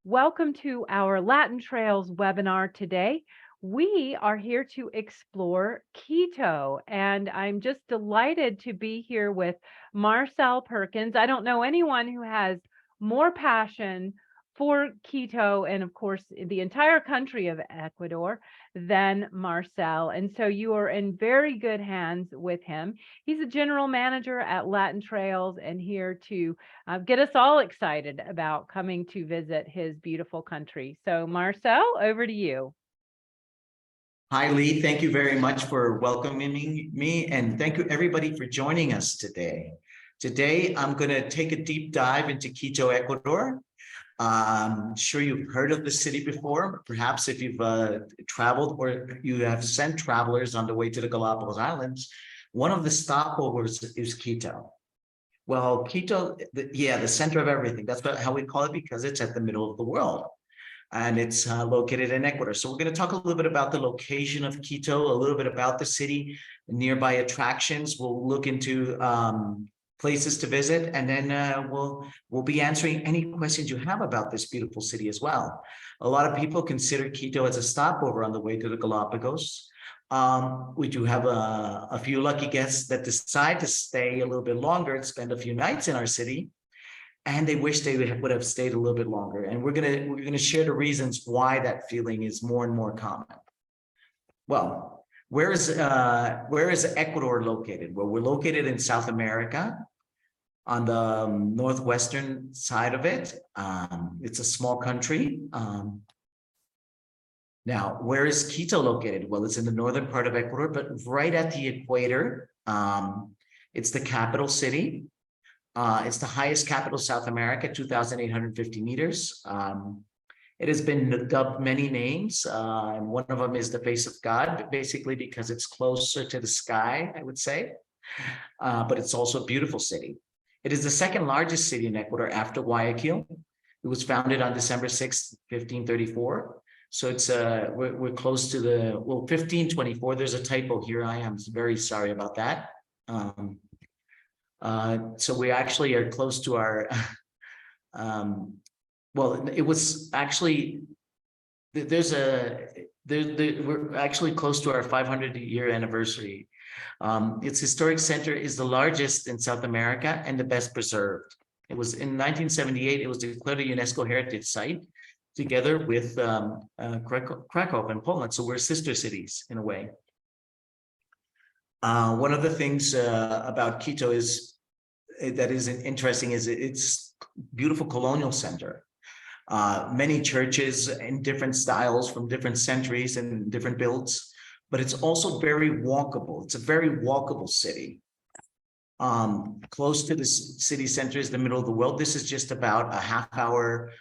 Welcome to our Latin Trails webinar today. We are here to explore Quito, and I'm just delighted to be here with Marcel Perkins. I don't know anyone who has more passion for Quito and, of course, the entire country of Ecuador than Marcel. And so you are in very good hands with him. He's a general manager at Latin Trails and here to get us all excited about coming to visit his beautiful country. So Marcel, over to you. Hi, Lee. Thank you very much for welcoming me, and thank you everybody for joining us today. Today, I'm going to take a deep dive into Quito, Ecuador. I'm sure you've heard of the city before. Perhaps if you've traveled or you have sent travelers on the way to the Galapagos Islands, one of the stopovers is Quito. Well, Quito, the center of everything. That's how we call it because it's at the middle of the world. And it's located in Ecuador. So we're going to talk a little bit about the location of Quito, a little bit about the city, nearby attractions. We'll look into places to visit, and then we'll be answering any questions you have about this beautiful city as well. A lot of people consider Quito as a stopover on the way to the Galapagos. We do have a few lucky guests that decide to stay a little bit longer and spend a few nights in our city, and they wish they would have stayed a little bit longer. And we're gonna share the reasons why that feeling is more and more common. Well, where is Ecuador located? Well, we're located in South America, on the northwestern side of it. It's a small country. Now, where is Quito located? Well, it's in the northern part of Ecuador, but right at the equator. It's the capital city. It's the highest capital South America, 2,850 meters. It has been dubbed many names, and one of them is the face of God, basically because it's closer to the sky, I would say. But it's also a beautiful city. It is the second largest city in Ecuador after Guayaquil. It was founded on December 6th, 1534. So it's we're close to 1524. There's a typo here. I am very sorry about that. So we actually are close to our, well, it was actually, we're actually close to our 500-year anniversary. Its historic center is the largest in South America and the best preserved. It was in 1978, it was declared a UNESCO heritage site together with Krakow in Poland. So we're sister cities in a way. One of the things about Quito that is interesting is its beautiful colonial center. Many churches in different styles from different centuries and different builds, but it's also very walkable. It's a very walkable city. Close to the city center is the middle of the world. This is just about a half hour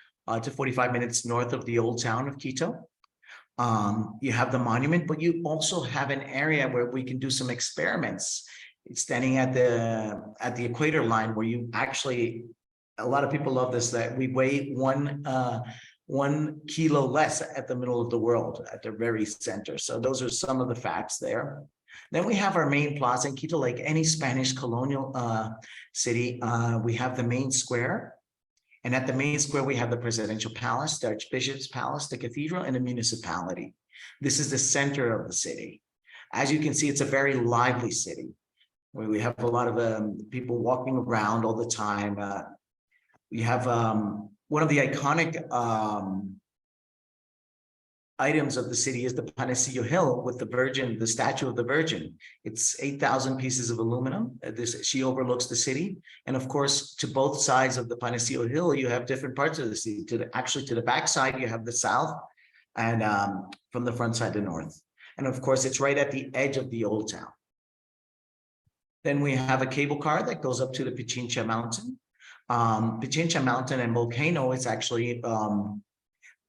to 45 minutes north of the old town of Quito. You have the monument, but you also have an area where we can do some experiments. It's standing at the equator line where you actually, a lot of people love this, that we weigh 1 kilo less at the middle of the world, at the very center. So those are some of the facts there. Then we have our main plaza in Quito. Like any Spanish colonial city, we have the main square. And at the main square, we have the presidential palace, the archbishop's palace, the cathedral, and the municipality. This is the center of the city. As you can see, it's a very lively city where we have a lot of people walking around all the time. We have one of the iconic items of the city is the Panecillo Hill with the Virgin, the statue of the Virgin. It's 8,000 pieces of aluminum. She overlooks the city. And of course, to both sides of the Panecillo Hill, you have different parts of the city. Actually, to the back side, you have the south, and from the front side, the north. And of course, it's right at the edge of the old town. Then we have a cable car that goes up to the Pichincha Mountain. Pichincha Mountain and volcano is actually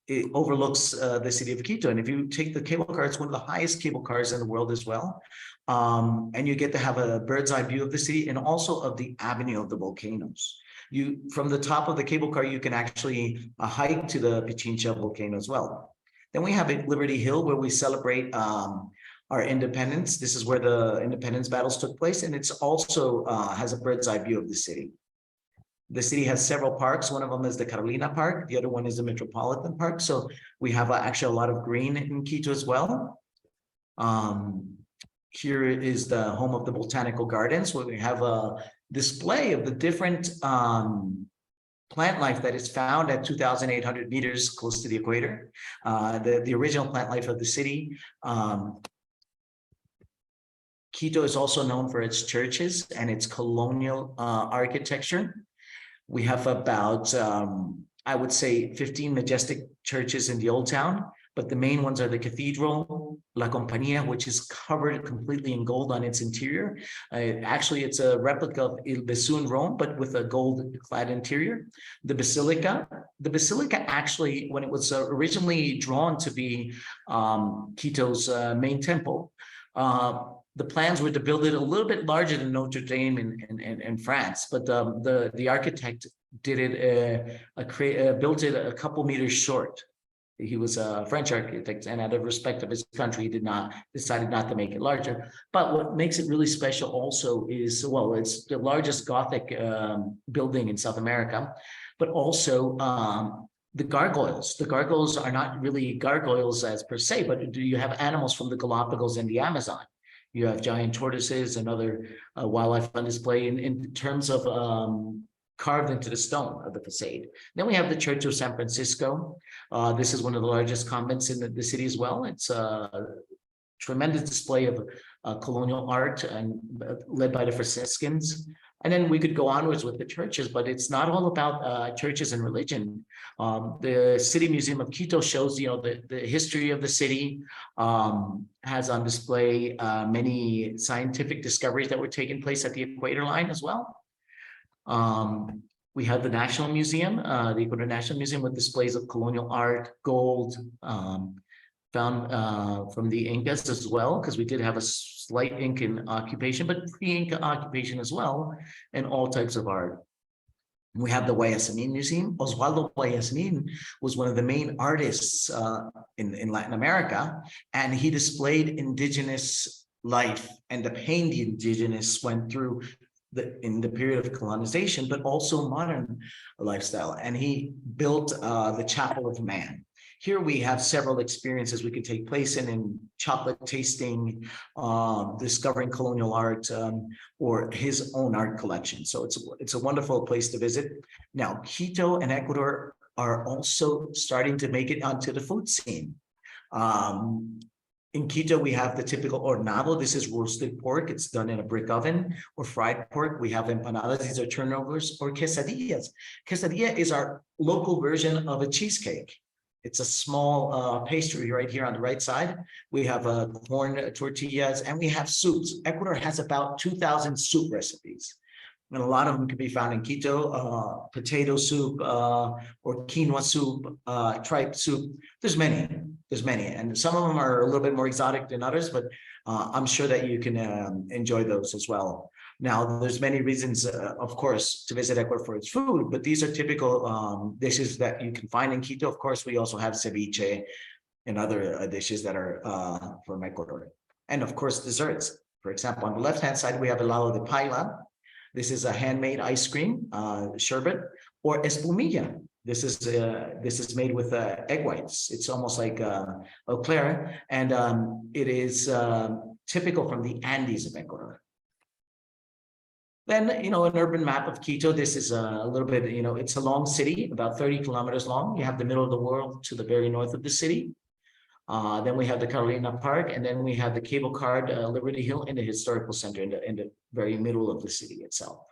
it overlooks the city of Quito. And if you take the cable car, it's one of the highest cable cars in the world as well. And you get to have a bird's eye view of the city and also of the avenue of the volcanoes. From the top of the cable car, you can actually hike to the Pichincha volcano as well. Then we have Liberty Hill, where we celebrate our independence. This is where the independence battles took place. And it's also has a bird's eye view of the city. The city has several parks. One of them is the Carolina Park. The other one is the Metropolitan Park. So we have actually a lot of green in Quito as well. Here is the home of the Botanical Gardens, where we have a display of the different plant life that is found at 2,800 meters close to the equator. The original plant life of the city. Quito is also known for its churches and its colonial architecture. We have about, I would say, 15 majestic churches in the Old Town, but the main ones are the Cathedral, La Compañía, which is covered completely in gold on its interior. Actually, it's a replica of Il Gesù in Rome, but with a gold-clad interior. The Basilica actually, when it was originally drawn to be Quito's main temple, the plans were to build it a little bit larger than Notre Dame in France, but the architect did it, built it a couple meters short. He was a French architect, and out of respect of his country, he decided not to make it larger. But what makes it really special also is, well, it's the largest Gothic building in South America, but also the gargoyles. The gargoyles are not really gargoyles as per se, but you have animals from the Galapagos and the Amazon. You have giant tortoises and other wildlife on display in terms of carved into the stone of the facade. Then we have the Church of San Francisco. This is one of the largest convents in the city as well. It's a tremendous display of colonial art and led by the Franciscans. And then we could go onwards with the churches, but it's not all about churches and religion. The City Museum of Quito shows, the history of the city, has on display many scientific discoveries that were taking place at the equator line as well. We have the National Museum, the Ecuador National Museum, with displays of colonial art, gold, found from the Incas as well, because we did have a slight Incan occupation, but pre-Inca occupation as well, and all types of art. We have the Guayasamín Museum. Osvaldo Guayasamín was one of the main artists in Latin America, and he displayed indigenous life and the pain the indigenous went through in the period of colonization, but also modern lifestyle. And he built the Chapel of Man. Here we have several experiences we could take place in chocolate tasting, discovering colonial art, or his own art collection. So it's a wonderful place to visit. Now, Quito and Ecuador are also starting to make it onto the food scene. In Quito, we have the typical hornado. This is roasted pork. It's done in a brick oven, or fried pork. We have empanadas. These are turnovers, or quesadillas. Quesadilla is our local version of a cheesecake. It's a small pastry right here on the right side. We have corn tortillas, and we have soups. Ecuador has about 2,000 soup recipes, and a lot of them can be found in Quito. Potato soup, or quinoa soup, tripe soup. There's many, and some of them are a little bit more exotic than others, but I'm sure that you can enjoy those as well. Now, there's many reasons, of course, to visit Ecuador for its food, but these are typical dishes that you can find in Quito. Of course, we also have ceviche and other dishes that are from Ecuador. And of course, desserts. For example, on the left-hand side, we have helado de paila. This is a handmade ice cream, sherbet, or espumilla. This is made with egg whites. It's almost like eau claire, and it is typical from the Andes of Ecuador. Then, an urban map of Quito. This is a little bit, it's a long city, about 30 kilometers long. You have the middle of the world to the very north of the city. Then we have the Carolina Park, and then we have the cable card Liberty Hill in the historical center in the very middle of the city itself.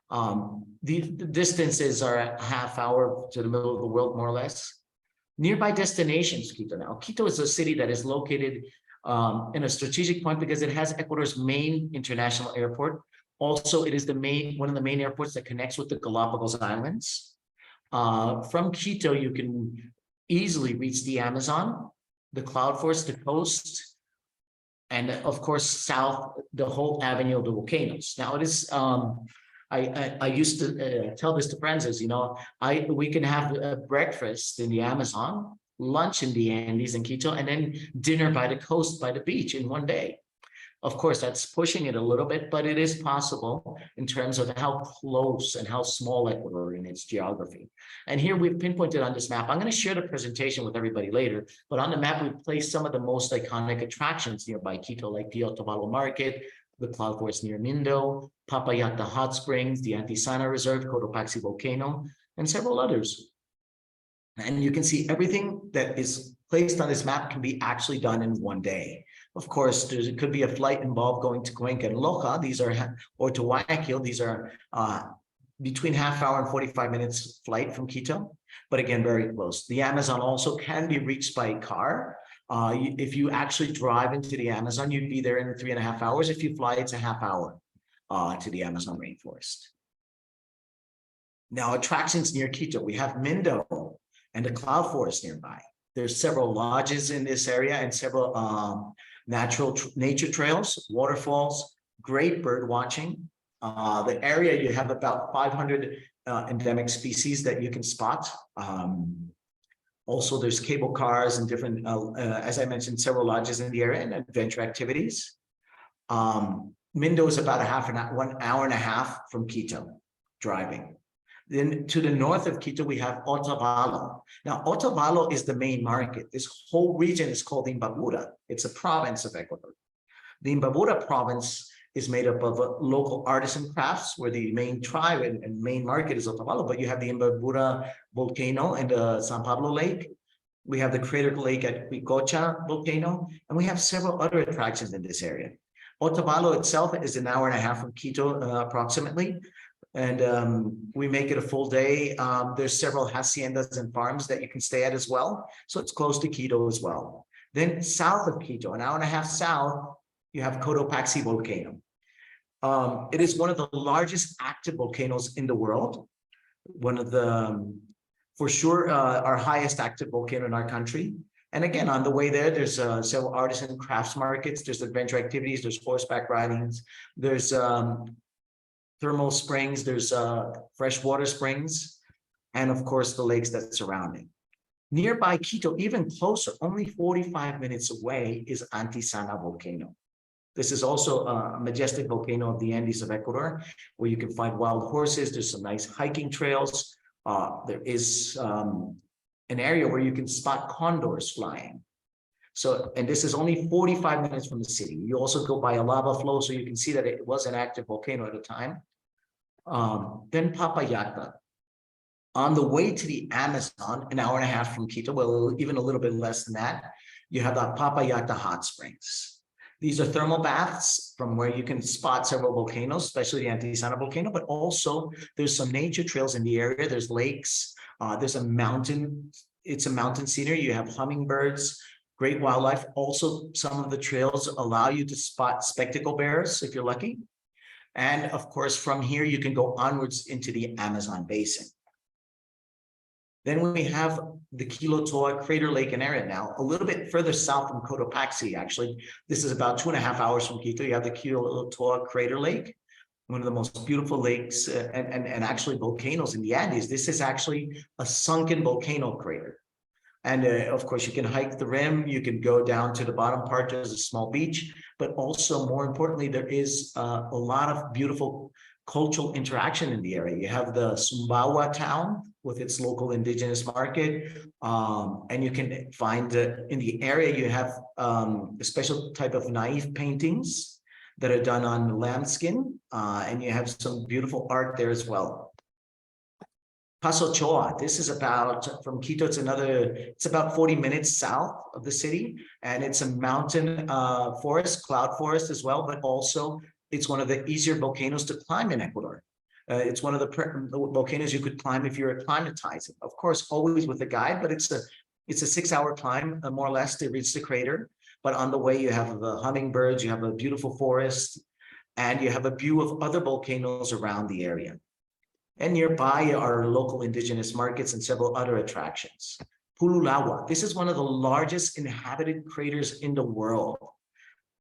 The distances are a half hour to the middle of the world, more or less. Nearby destinations, Quito now. Quito is a city that is located in a strategic point because it has Ecuador's main international airport. Also, it is one of the main airports that connects with the Galapagos Islands. From Quito, you can easily reach the Amazon, the cloud forest, the coast, and of course, south, the whole avenue of the volcanoes. Now, it is, I used to tell this to friends, as we can have a breakfast in the Amazon, lunch in the Andes in Quito, and then dinner by the coast, by the beach in one day. Of course, that's pushing it a little bit, but it is possible in terms of how close and how small Ecuador in its geography. And here we've pinpointed on this map. I'm going to share the presentation with everybody later, but on the map, we've placed some of the most iconic attractions nearby Quito, like the Otavalo Market, the cloud forest near Mindo, Papayacta Hot Springs, the Antisana Reserve, Cotopaxi Volcano, and several others. And you can see everything that is placed on this map can be actually done in one day. Of course, it could be a flight involved going to Cuenca and Loja. These are, or to Guayaquil. These are between half hour and 45 minutes flight from Quito, but again, very close. The Amazon also can be reached by car. If you actually drive into the Amazon, you'd be there in 3.5 hours. If you fly, it's a half hour to the Amazon rainforest. Now, attractions near Quito, we have Mindo and the cloud forest nearby. There's several lodges in this area and several nature trails, waterfalls, great bird watching. The area, you have about 500 endemic species that you can spot. Also, there's cable cars and different, as I mentioned, several lodges in the area and adventure activities. Mindo is about 1 hour and a half from Quito driving. Then to the north of Quito, we have Otavalo. Now, Otavalo is the main market. This whole region is called Imbabura. It's a province of Ecuador. The Imbabura province is made up of local artisan crafts, where the main tribe and main market is Otavalo, but you have the Imbabura volcano and the San Pablo Lake. We have the crater lake at Picocha volcano, and we have several other attractions in this area. Otavalo itself is 1.5 hours from Quito, approximately. And we make it a full day. There's several haciendas and farms that you can stay at as well. So it's close to Quito as well. Then south of Quito, 1.5 hours south, you have Cotopaxi volcano. It is one of the largest active volcanoes in the world. One of the, for sure, our highest active volcano in our country. And again, on the way there, there's several artisan crafts markets. There's adventure activities. There's horseback ridings. There's thermal springs, there's freshwater springs, and of course the lakes that surround it. Nearby Quito, even closer, only 45 minutes away, is Antisana volcano. This is also a majestic volcano of the Andes of Ecuador, where you can find wild horses. There's some nice hiking trails. There is an area where you can spot condors flying. So, and this is only 45 minutes from the city. You also go by a lava flow, so you can see that it was an active volcano at the time. Then Papayacta. On the way to the Amazon, 1.5 hours from Quito, well, even a little bit less than that, you have the Papayacta hot springs. These are thermal baths from where you can spot several volcanoes, especially the Antisana volcano, but also there's some nature trails in the area. There's lakes, there's a mountain. It's a mountain scenery. You have hummingbirds, great wildlife. Also, some of the trails allow you to spot spectacle bears if you're lucky. And of course, from here, you can go onwards into the Amazon basin. Then we have the Quilotoa Crater Lake and area now, a little bit further south from Cotopaxi, actually. This is about 2.5 hours from Quito. You have the Quilotoa Crater Lake, one of the most beautiful lakes and actually volcanoes in the Andes. This is actually a sunken volcano crater. And of course, you can hike the rim, you can go down to the bottom part, there's a small beach, but also more importantly, there is a lot of beautiful cultural interaction in the area. You have the Sumbawa town with its local indigenous market, and you can find in the area, you have a special type of naive paintings that are done on lambskin, and you have some beautiful art there as well. Paso Choa, this is about, from Quito, it's about 40 minutes south of the city, and it's a mountain forest, cloud forest as well, but also it's one of the easier volcanoes to climb in Ecuador. It's one of the volcanoes you could climb if you're acclimatized. Of course, always with a guide, but it's a 6-hour climb, more or less, to reach the crater. But on the way, you have the hummingbirds, you have a beautiful forest, and you have a view of other volcanoes around the area. And nearby are local indigenous markets and several other attractions. Pululawa, this is one of the largest inhabited craters in the world.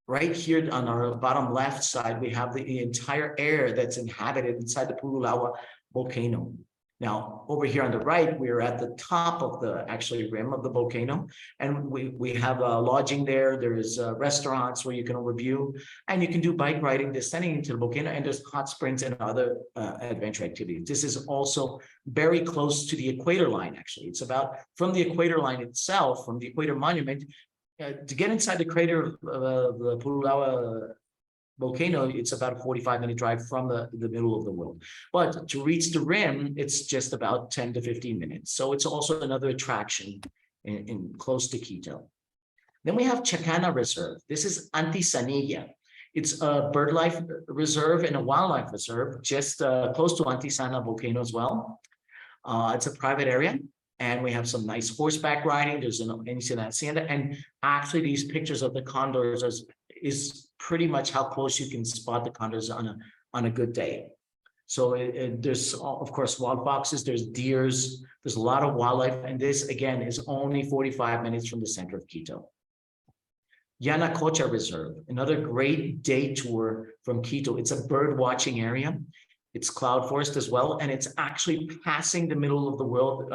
Right here on our bottom left side, we have the entire area that's inhabited inside the Pululawa volcano. Now, over here on the right, we're at the top of the actually rim of the volcano, and we have lodging there. There's restaurants where you can review, and you can do bike riding descending into the volcano, and there's hot springs and other adventure activities. This is also very close to the equator line, actually. It's about from the equator line itself, from the equator monument, to get inside the crater of the Pululawa volcano, it's about a 45-minute drive from the middle of the world. But to reach the rim, it's just about 10 to 15 minutes. So it's also another attraction in close to Quito. Then we have Chacana Reserve. This is Antisanilla. It's a bird life reserve and a wildlife reserve, just close to Antisana volcano as well. It's a private area. And we have some nice horseback riding. There's an hacienda, and actually these pictures of the condors is pretty much how close you can spot the condors on a good day. So there's of course wild foxes, there's deers, there's a lot of wildlife, and this again is only 45 minutes from the center of Quito. Yanacocha Reserve, another great day tour from Quito. It's a bird watching area. It's cloud forest as well, and it's actually passing the middle of the world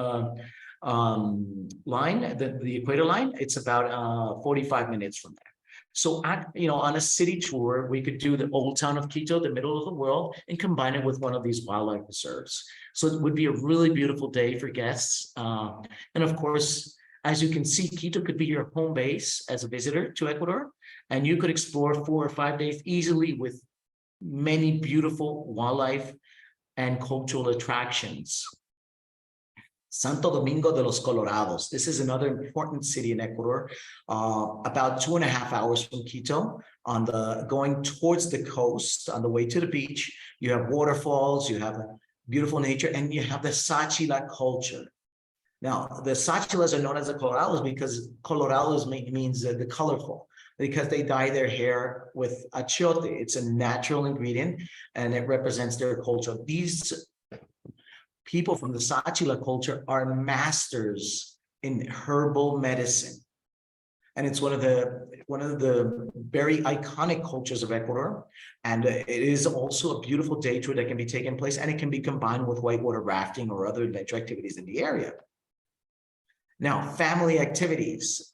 line, the equator line. It's about 45 minutes from there. So on a city tour, we could do the old town of Quito, the middle of the world, and combine it with one of these wildlife reserves. So it would be a really beautiful day for guests. And of course, as you can see, Quito could be your home base as a visitor to Ecuador, and you could explore 4 or 5 days easily with many beautiful wildlife and cultural attractions. Santo Domingo de los Colorados. This is another important city in Ecuador, about 2.5 hours from Quito, going towards the coast on the way to the beach. You have waterfalls, you have beautiful nature, and you have the Sachila culture. Now, the Sachilas are known as the Colorados because Colorados means the colorful, because they dye their hair with achiote. It's a natural ingredient, and it represents their culture. These people from the Sachila culture are masters in herbal medicine, and it's one of the very iconic cultures of Ecuador. And it is also a beautiful day tour that can be taken place, and it can be combined with whitewater rafting or other adventure activities in the area. Now, family activities.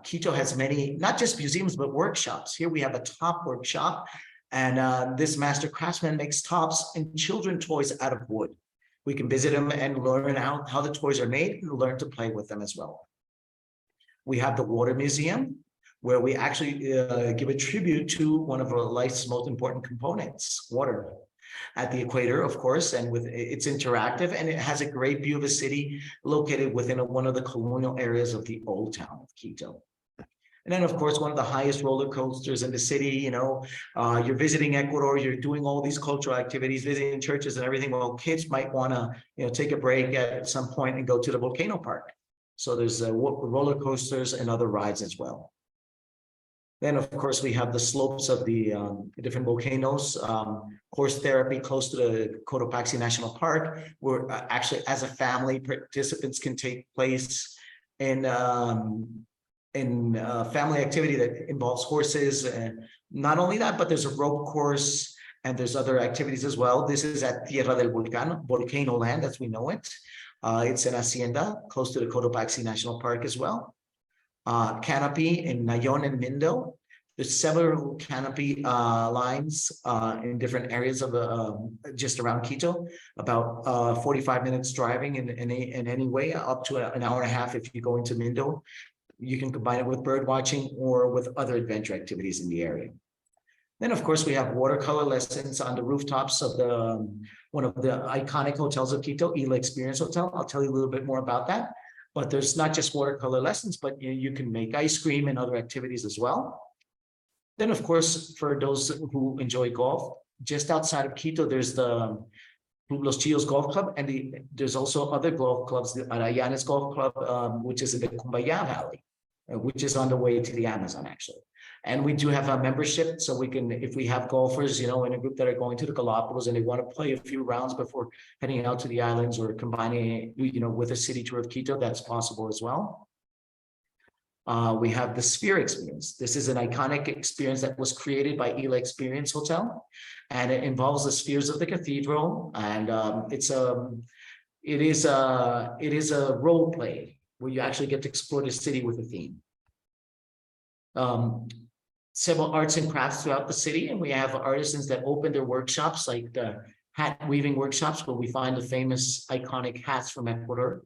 Quito has many, not just museums, but workshops. Here we have a top workshop, and this master craftsman makes tops and children toys out of wood. We can visit them and learn how the toys are made and learn to play with them as well. We have the Water Museum, where we actually give a tribute to one of our life's most important components, water. At the equator, of course, and it's interactive, and it has a great view of a city located within one of the colonial areas of the old town of Quito. And then, of course, one of the highest roller coasters in the city. You're visiting Ecuador, you're doing all these cultural activities, visiting churches and everything. Well, kids might want to, take a break at some point and go to the volcano park. So there's roller coasters and other rides as well. Then, of course, we have the slopes of the different volcanoes, horse therapy close to the Cotopaxi National Park, where actually, as a family, participants can take place in family activity that involves horses. And not only that, but there's a rope course and there's other activities as well. This is at Tierra del Volcano land, as we know it. It's an hacienda close to the Cotopaxi National Park as well. Canopy in Nayon and Mindo. There's several canopy lines in different areas of just around Quito, about 45 minutes driving in any way, up to an hour and a half if you go into Mindo. You can combine it with bird watching or with other adventure activities in the area. Then, of course, we have watercolor lessons on the rooftops of one of the iconic hotels of Quito, Isla Experience Hotel. I'll tell you a little bit more about that. But there's not just watercolor lessons, but you can make ice cream and other activities as well. Then, of course, for those who enjoy golf, just outside of Quito, there's the Los Chios Golf Club, and there's also other golf clubs, the Arayanes Golf Club, which is in the Cumbaya Valley, which is on the way to the Amazon, actually. And we do have a membership, so we can, if we have golfers, in a group that are going to the Galapagos and they want to play a few rounds before heading out to the islands or combining it, with a city tour of Quito, that's possible as well. We have the Sphere Experience. This is an iconic experience that was created by Isla Experience Hotel, and it involves the spheres of the cathedral, and it's it is a role play where you actually get to explore the city with a theme. Several arts and crafts throughout the city, and we have artisans that open their workshops, like the hat weaving workshops, where we find the famous iconic hats from Ecuador,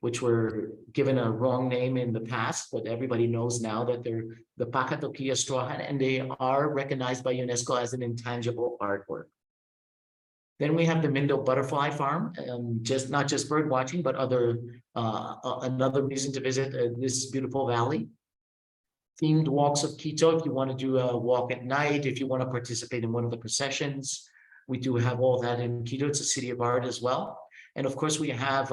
which were given a wrong name in the past, but everybody knows now that they're the Toquilla straw hat, and they are recognized by UNESCO as an intangible artwork. Then we have the MINDO butterfly farm, not just bird watching, but another reason to visit this beautiful valley. Themed walks of Quito, if you want to do a walk at night, if you want to participate in one of the processions. We do have all that in Quito. It's a city of art as well. And of course, we have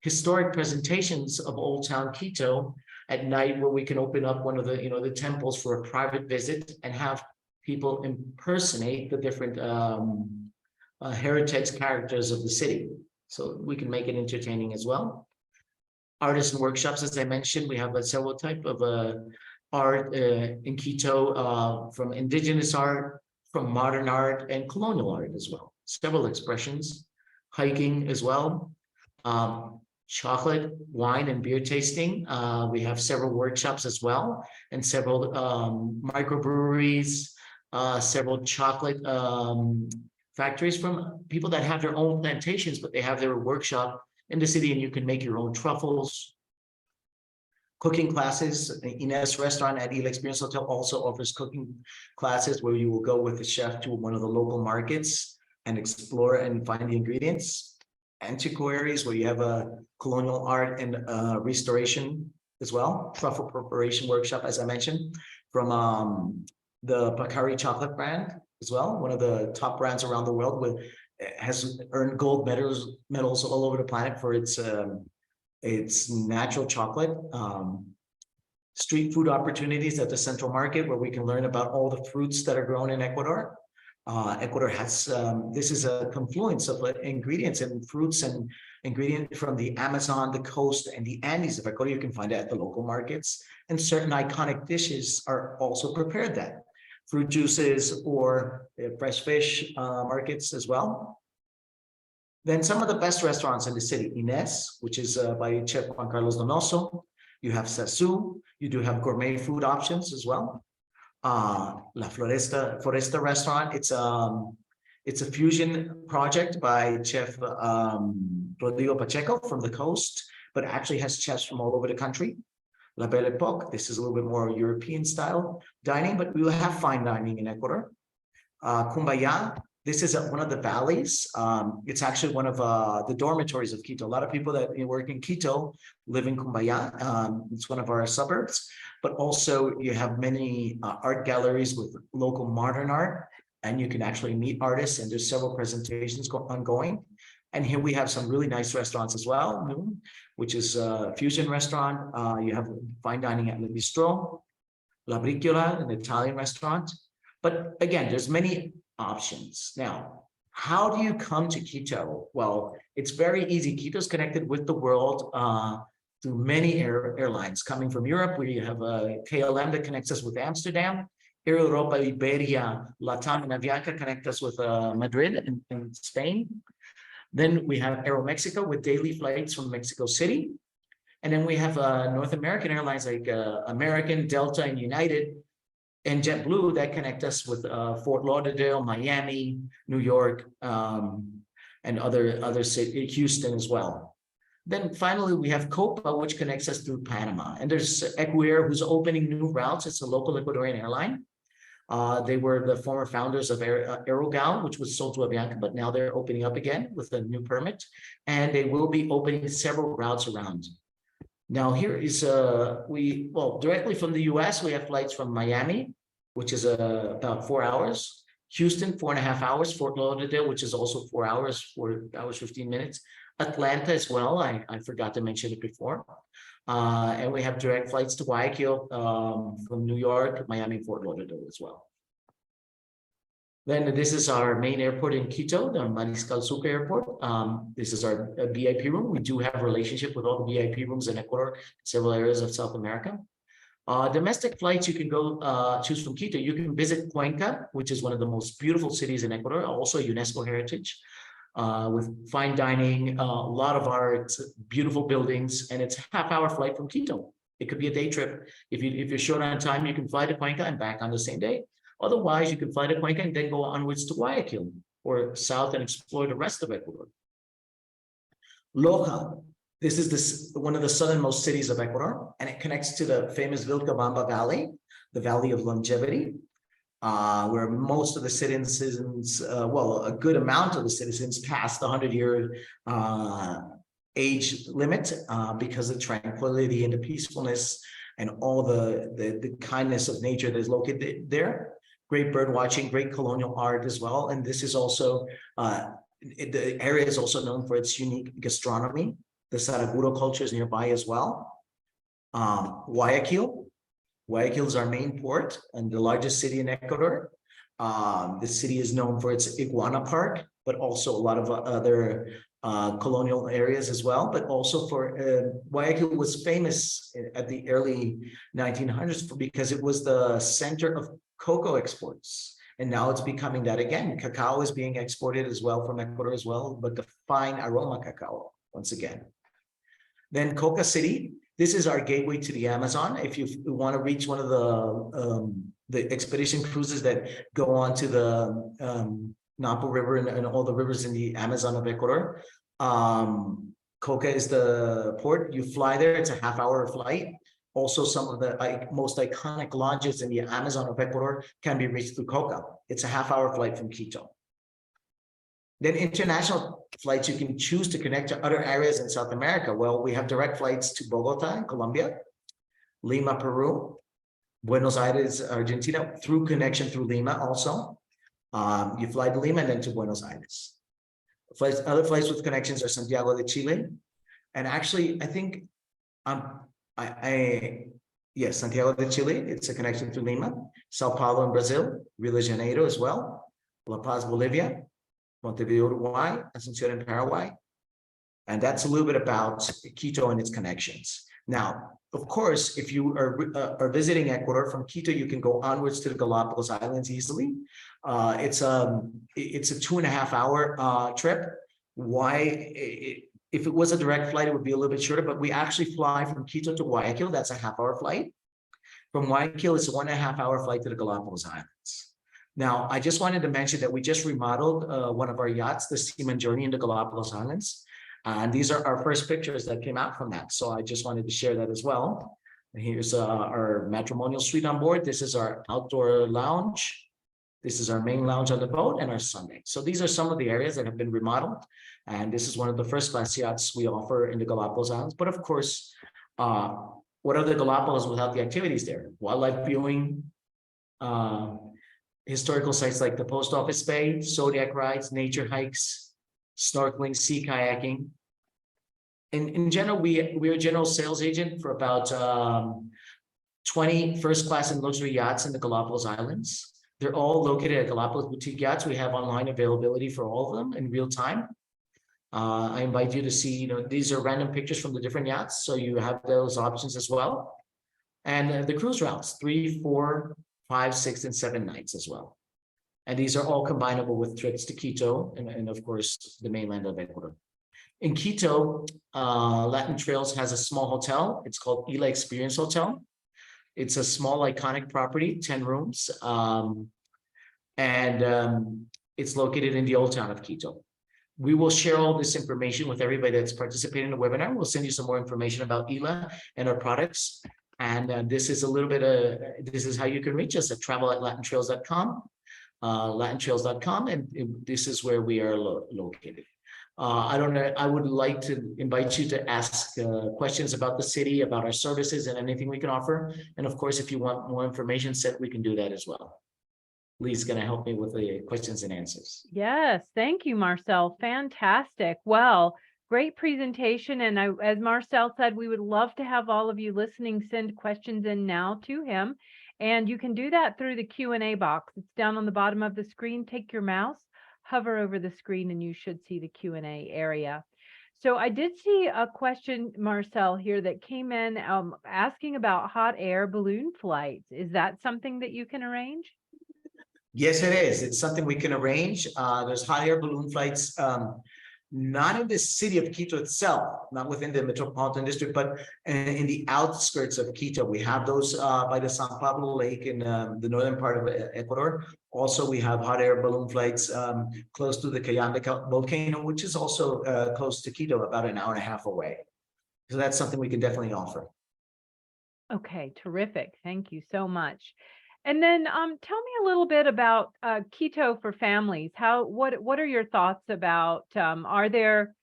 historic presentations of Old Town Quito at night, where we can open up one of the temples for a private visit and have people impersonate the different heritage characters of the city. So we can make it entertaining as well. Artisan workshops, as I mentioned, we have several type of art in Quito, from indigenous art, from modern art, and colonial art as well. Several expressions, hiking as well, chocolate, wine, and beer tasting. We have several workshops as well, and several microbreweries, several chocolate factories from people that have their own plantations, but they have their workshop in the city, and you can make your own truffles. Cooking classes. The INES restaurant at Il Experience Hotel also offers cooking classes, where you will go with the chef to one of the local markets and explore and find the ingredients. Antiquaries, where you have a colonial art and restoration as well. Truffle preparation workshop, as I mentioned, from the PACARI chocolate brand as well, one of the top brands around the world, with has earned gold medals all over the planet for its natural chocolate. Street food opportunities at the Central Market, where we can learn about all the fruits that are grown in Ecuador. Ecuador has, this is a confluence of ingredients and fruits and ingredients from the Amazon, the coast, and the Andes of Ecuador. You can find it at the local markets, and certain iconic dishes are also prepared there. Fruit juices or fresh fish markets as well. Then some of the best restaurants in the city: INES, which is by Chef Juan Carlos Donoso. You have ZAZU. You do have gourmet food options as well. La Foresta restaurant. It's a fusion project by Chef Rodrigo Pacheco from the coast, but actually has chefs from all over the country. La Belle Epoque. This is a little bit more European style dining, but we will have fine dining in Ecuador. Kumbaya. This is one of the valleys. It's actually one of the dormitories of Quito. A lot of people that work in Quito live in Kumbaya. It's one of our suburbs, but also you have many art galleries with local modern art, and you can actually meet artists, and there's several presentations ongoing. And here we have some really nice restaurants as well, which is a fusion restaurant. You have fine dining at Le Bistro, La Briciola, an Italian restaurant. But again, there's many options. Now, how do you come to Quito? Well, it's very easy. Quito's connected with the world through many airlines coming from Europe. We have a KLM that connects us with Amsterdam. Air Europa, Iberia, Latam, and Avianca connect us with Madrid in Spain. Then we have Aeromexico with daily flights from Mexico City. And then we have North American airlines like American, Delta, and United, and JetBlue that connect us with Fort Lauderdale, Miami, New York, and other cities, Houston as well. Then finally, we have COPA, which connects us through Panama. And there's Equair, who's opening new routes. It's a local Ecuadorian airline. They were the former founders of Aerogal, which was sold to Avianca, but now they're opening up again with a new permit. And they will be opening several routes around. Now here is, directly from the US, we have flights from Miami, which is about 4 hours. Houston, 4.5 hours. Fort Lauderdale, which is also 4 hours, 4 hours, 15 minutes. Atlanta as well. I forgot to mention it before. And we have direct flights to Guayaquil from New York, Miami, Fort Lauderdale as well. Then this is our main airport in Quito, the Mariscal Sucre Airport. This is our VIP room. We do have a relationship with all the VIP rooms in Ecuador, several areas of South America. Domestic flights, you can go choose from Quito. You can visit Cuenca, which is one of the most beautiful cities in Ecuador, also UNESCO heritage. with fine dining, a lot of art, beautiful buildings, and it's a half-hour flight from Quito. It could be a day trip. If you're short on time, you can fly to Cuenca and back on the same day. Otherwise, you can fly to Cuenca and then go onwards to Guayaquil or south and explore the rest of Ecuador. Loja. This is one of the southernmost cities of Ecuador, and it connects to the famous Vilcabamba Valley, the Valley of Longevity, where most of the citizens, well, a good amount of the citizens passed the 100-year age limit because of tranquility and the peacefulness and all the kindness of nature that is located there. Great bird watching, great colonial art as well. And this is also, the area is also known for its unique gastronomy. The Saraguro culture is nearby as well. Guayaquil. Guayaquil is our main port and the largest city in Ecuador. The city is known for its iguana park, but also a lot of other colonial areas as well. But also for Guayaquil was famous at the early 1900s because it was the center of cocoa exports. And now it's becoming that again. Cacao is being exported as well from Ecuador as well, but the fine aroma cacao once again. Then Coca City. This is our gateway to the Amazon. If you want to reach one of the expedition cruises that go on to the Napo River and all the rivers in the Amazon of Ecuador, Coca is the port. You fly there. It's a half-hour flight. Also, some of the most iconic lodges in the Amazon of Ecuador can be reached through Coca. It's a half-hour flight from Quito. Then international flights, you can choose to connect to other areas in South America. Well, we have direct flights to Bogota in Colombia, Lima, Peru, Buenos Aires, Argentina, through connection through Lima also. You fly to Lima and then to Buenos Aires. Other flights with connections are Santiago de Chile. And actually, I think, yes, Santiago de Chile, it's a connection through Lima, Sao Paulo in Brazil, Rio de Janeiro as well, La Paz, Bolivia, Montevideo, Uruguay, Asunción in Paraguay. And that's a little bit about Quito and its connections. Now, of course, if you are visiting Ecuador from Quito, you can go onwards to the Galapagos Islands easily. It's a 2.5-hour trip. If it was a direct flight, it would be a little bit shorter, but we actually fly from Quito to Guayaquil. That's a half-hour flight. From Guayaquil, it's a 1.5-hour flight to the Galapagos Islands. Now, I just wanted to mention that we just remodeled one of our yachts, the Seaman Journey in the Galapagos Islands. And these are our first pictures that came out from that. So I just wanted to share that as well. And here's our matrimonial suite on board. This is our outdoor lounge. This is our main lounge on the boat and our sundeck. So these are some of the areas that have been remodeled. And this is one of the first class yachts we offer in the Galapagos Islands. But of course, what are the Galapagos without the activities there? Wildlife viewing, historical sites like the Post Office Bay, Zodiac rides, nature hikes, snorkeling, sea kayaking. In general, we're a general sales agent for about 20 first class and luxury yachts in the Galapagos Islands. They're all located at Galapagos Boutique Yachts. We have online availability for all of them in real time. I invite you to see, these are random pictures from the different yachts. So you have those options as well. And the cruise routes, 3, 4, 5, 6, and 7 nights as well. And these are all combinable with trips to Quito and of course, the mainland of Ecuador. In Quito, Latin Trails has a small hotel. It's called Ila Experience Hotel. It's a small iconic property, 10 rooms. It's located in the old town of Quito. We will share all this information with everybody that's participating in the webinar. We'll send you some more information about Ila and our products. And this is a little bit this is how you can reach us at travel@latintrails.com, latintrails.com, and this is where we are located. I don't know, I would like to invite you to ask questions about the city, about our services and anything we can offer. And of course, if you want more information set, we can do that as well. Lee's going to help me with the questions and answers. Yes, thank you, Marcel. Fantastic. Well, great presentation. And as Marcel said, we would love to have all of you listening send questions in now to him. And you can do that through the Q&A box. It's down on the bottom of the screen. Take your mouse, hover over the screen, and you should see the Q&A area. So I did see a question, Marcel, here that came in asking about hot air balloon flights. Is that something that you can arrange? Yes, it is. It's something we can arrange. There's hot air balloon flights, not in the city of Quito itself, not within the metropolitan district, but in the outskirts of Quito. We have those by the San Pablo Lake in the northern part of Ecuador. Also, we have hot air balloon flights close to the Cayambe volcano, which is also close to Quito, about an hour and a half away. So that's something we can definitely offer. Okay, terrific. Thank you so much. And then tell me a little bit about Quito for families. What are your thoughts about are there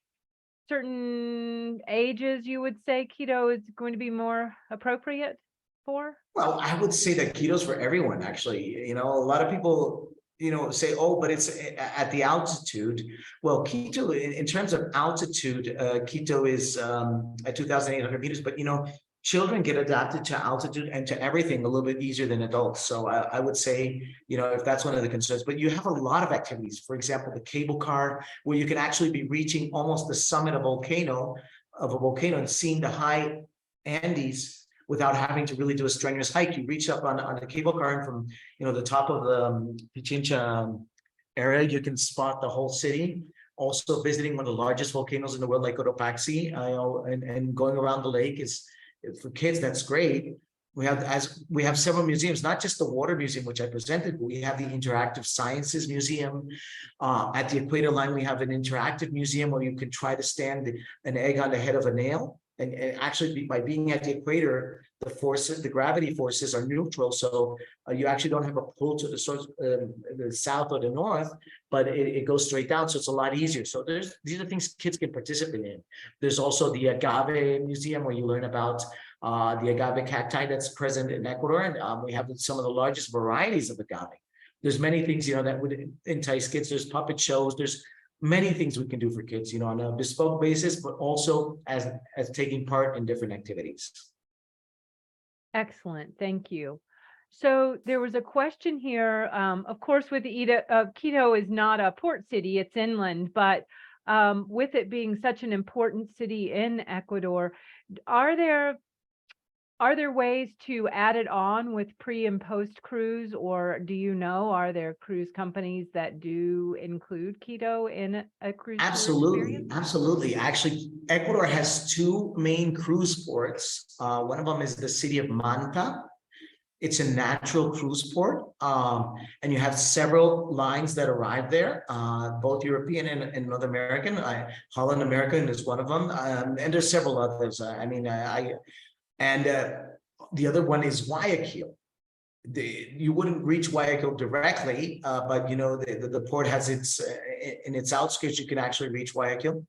certain ages you would say Quito is going to be more appropriate for? Well, I would say that Quito's for everyone, actually. You know, a lot of people, say, oh, but it's at the altitude. Well, Quito, in terms of altitude, Quito is at 2,800 meters, but children get adapted to altitude and to everything a little bit easier than adults. So I would say, if that's one of the concerns, but you have a lot of activities. For example, the cable car, where you can actually be reaching almost the summit of a volcano and seeing the high Andes without having to really do a strenuous hike. You reach up on the cable car, and from the top of the Pichincha area, you can spot the whole city. Also visiting one of the largest volcanoes in the world, like Cotopaxi, and going around the lake is, for kids, that's great. We have several museums, not just the water museum, which I presented, but we have the Interactive Sciences Museum. At the equator line, we have an interactive museum where you can try to stand an egg on the head of a nail. And actually, by being at the equator, the gravity forces are neutral. So you actually don't have a pull to the source, the south or the north, but it goes straight down. So it's a lot easier. So these are things kids can participate in. There's also the Agave Museum, where you learn about the agave cacti that's present in Ecuador. And we have some of the largest varieties of agave. There's many things, that would entice kids. There's puppet shows. There's many things we can do for kids, on a bespoke basis, but also as taking part in different activities. Excellent. Thank you. So there was a question here. Of course, with Quito is not a port city, it's inland, but with it being such an important city in Ecuador, are there ways to add it on with pre and post cruise, or are there cruise companies that do include Quito in a cruise tour experience? Absolutely. Actually, Ecuador has two main cruise ports. One of them is the city of Manta. It's a natural cruise port, and you have several lines that arrive there, both European and North American. Holland American is one of them, and there's several others. And the other one is Guayaquil. You wouldn't reach Guayaquil directly, but the port has in its outskirts, you can actually reach Guayaquil.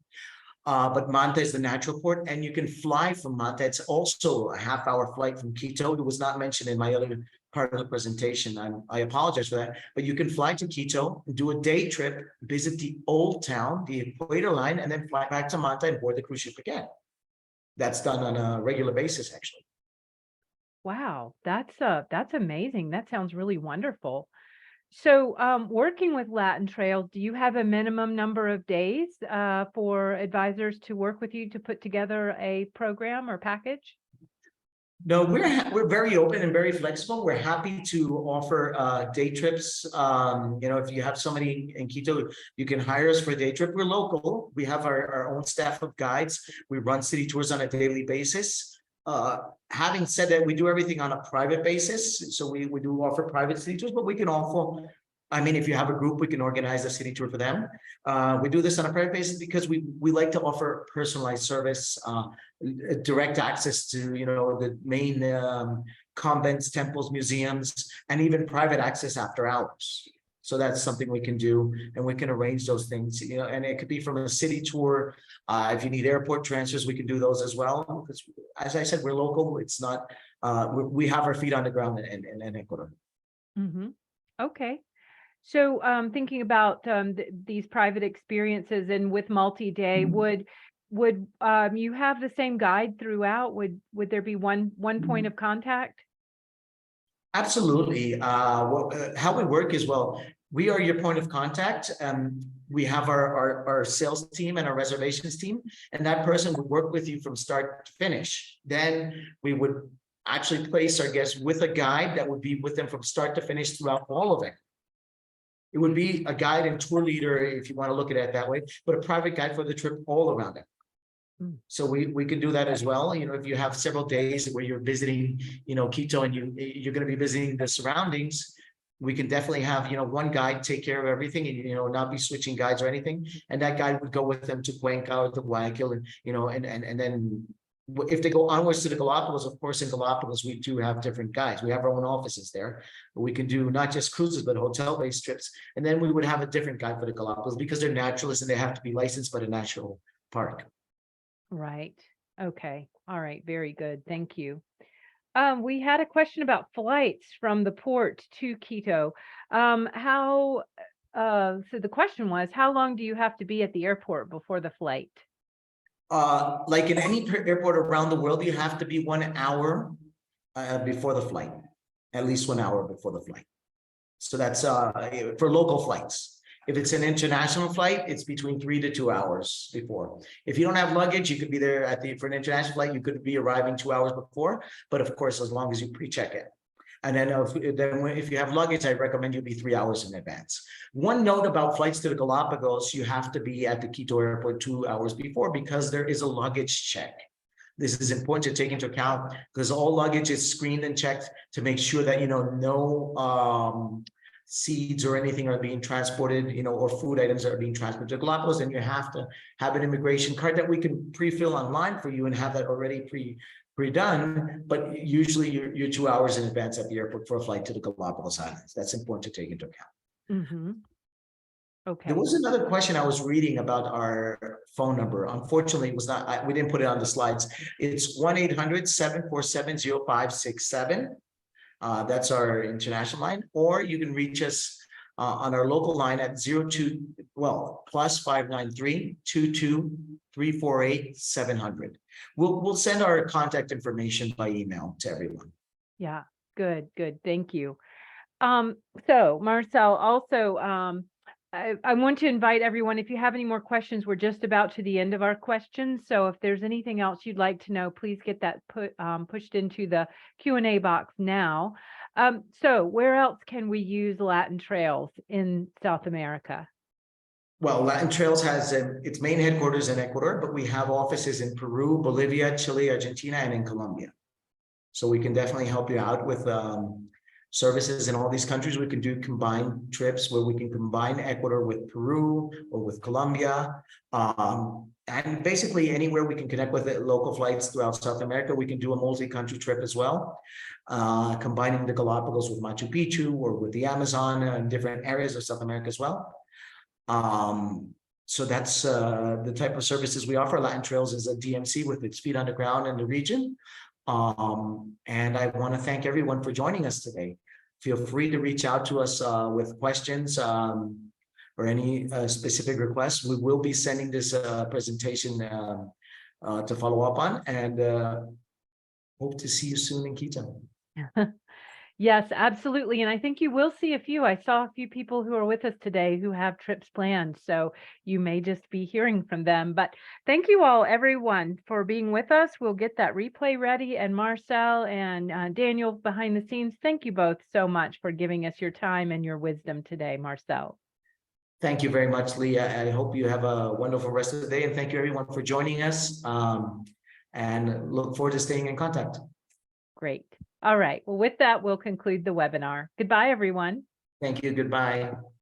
But Manta is the natural port, and you can fly from Manta. It's also a half-hour flight from Quito. It was not mentioned in my other part of the presentation. I apologize for that. But you can fly to Quito, do a day trip, visit the old town, the equator line, and then fly back to Manta and board the cruise ship again. That's done on a regular basis, actually. Wow, that's amazing. That sounds really wonderful. So, working with Latin Trails, do you have a minimum number of days for advisors to work with you to put together a program or package? No, we're very open and very flexible. We're happy to offer day trips. If you have somebody in Quito, you can hire us for a day trip. We're local. We have our own staff of guides. We run city tours on a daily basis. Having said that, we do everything on a private basis. So we do offer private city tours, but we can also, if you have a group, we can organize a city tour for them. We do this on a private basis because we like to offer personalized service, direct access to, the main convents, temples, museums, and even private access after hours. So that's something we can do, and we can arrange those things, and it could be from a city tour. If you need airport transfers, we can do those as well. Because as I said, we're local. It's not, we have our feet on the ground in Ecuador. Mm-hmm. Okay. So thinking about these private experiences and with multi-day, would you have the same guide throughout? Would there be one point of contact? Absolutely. How we work is, we are your point of contact. We have our sales team and our reservations team, and that person would work with you from start to finish. Then we would actually place our guests with a guide that would be with them from start to finish throughout all of it. It would be a guide and tour leader, if you want to look at it that way, but a private guide for the trip all around it. So we can do that as well. You know, if you have several days where you're visiting, you know, Quito, and you're going to be visiting the surroundings, we can definitely have, you know, one guide take care of everything, and, you know, not be switching guides or anything. And that guide would go with them to Cuenca or to Guayaquil, and, you know, and then if they go onwards to the Galapagos, of course, in Galapagos, we do have different guides. We have our own offices there. We can do not just cruises, but hotel-based trips. And then we would have a different guide for the Galapagos because they're naturalists and they have to be licensed by the national park. Right. Okay. All right. Very good. Thank you. We had a question about flights from the port to Quito. So the question was, how long do you have to be at the airport before the flight? Like in any airport around the world, you have to be 1 hour before the flight, at least 1 hour before the flight. So that's for local flights. If it's an international flight, it's between 3 to 2 hours before. If you don't have luggage, you could be there for an international flight. You could be arriving 2 hours before, but of course, as long as you pre-check it. And then if you have luggage, I recommend you be 3 hours in advance. One note about flights to the Galapagos, you have to be at the Quito airport 2 hours before because there is a luggage check. This is important to take into account because all luggage is screened and checked to make sure that, you know, no seeds or anything are being transported, you know, or food items are being transported to Galapagos. And you have to have an immigration card that we can pre-fill online for you and have that already pre-done, but usually you're 2 hours in advance at the airport for a flight to the Galapagos Islands. That's important to take into account. Okay. There was another question I was reading about our phone number. Unfortunately, it was not, we didn't put it on the slides. It's 1-800-747-0567. That's our international line, or you can reach us on our local line at +593 22 348 700. We'll send our contact information by email to everyone. Yeah, good. Thank you. So Marcel, also, I want to invite everyone, if you have any more questions, we're just about to the end of our questions. So if there's anything else you'd like to know, please get that pushed into the Q&A box now. So where else can we use Latin Trails in South America? Well, Latin Trails has its main headquarters in Ecuador, but we have offices in Peru, Bolivia, Chile, Argentina, and in Colombia. So we can definitely help you out with services in all these countries. We can do combined trips where we can combine Ecuador with Peru or with Colombia. And basically anywhere we can connect with local flights throughout South America, we can do a multi-country trip as well, combining the Galapagos with Machu Picchu or with the Amazon and different areas of South America as well. So that's the type of services we offer. Latin Trails is a DMC with its feet on the ground in the region. And I want to thank everyone for joining us today. Feel free to reach out to us with questions or any specific requests. We will be sending this presentation to follow up on, and hope to see you soon in Quito. Yes, absolutely. And I think you will see a few. I saw a few people who are with us today who have trips planned, so you may just be hearing from them. But thank you all, everyone, for being with us. We'll get that replay ready. And Marcel and Daniel behind the scenes, thank you both so much for giving us your time and your wisdom today, Marcel. Thank you very much, Leah. I hope you have a wonderful rest of the day. And thank you, everyone, for joining us. And look forward to staying in contact. Great. All right. Well, with that, we'll conclude the webinar. Goodbye, everyone. Thank you. Goodbye.